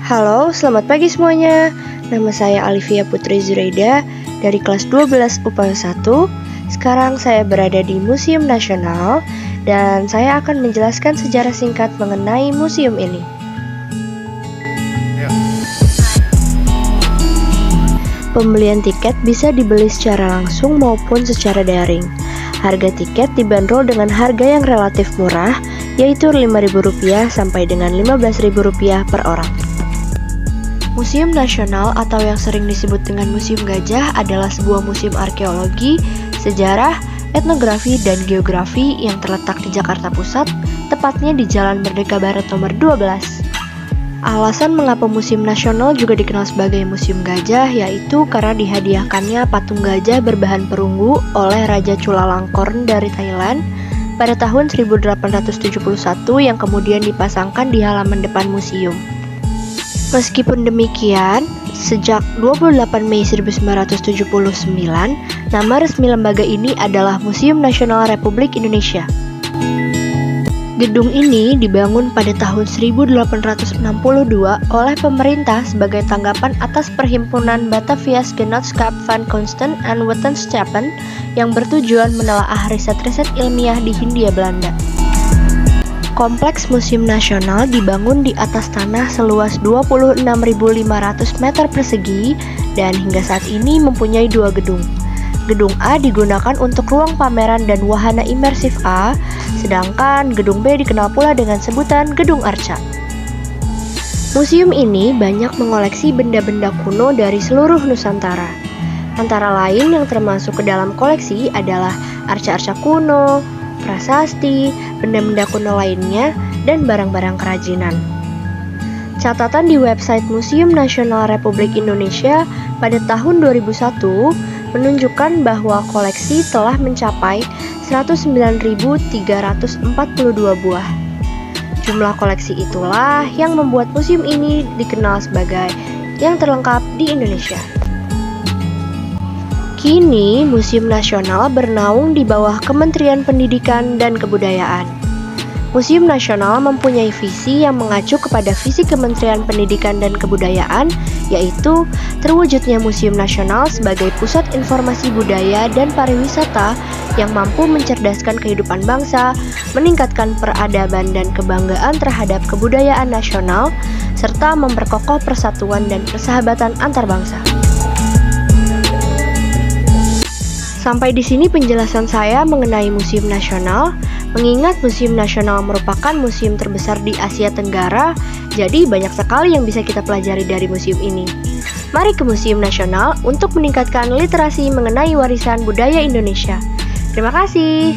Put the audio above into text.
Halo, selamat pagi semuanya. Nama saya Alivia Putri Zuraida dari kelas 12 UPAW 1. Sekarang saya berada di Museum Nasional dan saya akan menjelaskan sejarah singkat mengenai museum ini. Pembelian tiket bisa dibeli secara langsung maupun secara daring. Harga tiket dibanderol dengan harga yang relatif murah, yaitu Rp5.000 sampai dengan Rp15.000 per orang. Museum Nasional atau yang sering disebut dengan Museum Gajah adalah sebuah museum arkeologi, sejarah, etnografi, dan geografi yang terletak di Jakarta Pusat, tepatnya di Jalan Merdeka Barat nomor 12. Alasan mengapa Museum Nasional juga dikenal sebagai Museum Gajah yaitu karena dihadiahkannya patung gajah berbahan perunggu oleh Raja Chulalongkorn dari Thailand pada tahun 1871 yang kemudian dipasangkan di halaman depan museum. Meskipun demikian, sejak 28 Mei 1979, nama resmi lembaga ini adalah Museum Nasional Republik Indonesia. Gedung ini dibangun pada tahun 1862 oleh pemerintah sebagai tanggapan atas Perhimpunan Batavia's Genootschap van Kunsten en Wetenschappen yang bertujuan menelaah riset-riset ilmiah di Hindia Belanda. Kompleks Museum Nasional dibangun di atas tanah seluas 26.500 meter persegi dan hingga saat ini mempunyai dua gedung. Gedung A digunakan untuk ruang pameran dan wahana imersif A, sedangkan Gedung B dikenal pula dengan sebutan Gedung Arca. Museum ini banyak mengoleksi benda-benda kuno dari seluruh Nusantara. Antara lain yang termasuk ke dalam koleksi adalah arca-arca kuno, prasasti, benda-benda kuno lainnya, dan barang-barang kerajinan. Catatan di website Museum Nasional Republik Indonesia pada tahun 2001 menunjukkan bahwa koleksi telah mencapai 109.342 buah. Jumlah koleksi itulah yang membuat museum ini dikenal sebagai yang terlengkap di Indonesia. Kini, Museum Nasional bernaung di bawah Kementerian Pendidikan dan Kebudayaan. Museum Nasional mempunyai visi yang mengacu kepada visi Kementerian Pendidikan dan Kebudayaan, yaitu terwujudnya Museum Nasional sebagai pusat informasi budaya dan pariwisata yang mampu mencerdaskan kehidupan bangsa, meningkatkan peradaban dan kebanggaan terhadap kebudayaan nasional, serta memperkokoh persatuan dan persahabatan antar bangsa. Sampai di sini penjelasan saya mengenai Museum Nasional. Mengingat Museum Nasional merupakan museum terbesar di Asia Tenggara, jadi banyak sekali yang bisa kita pelajari dari museum ini. Mari ke Museum Nasional untuk meningkatkan literasi mengenai warisan budaya Indonesia. Terima kasih.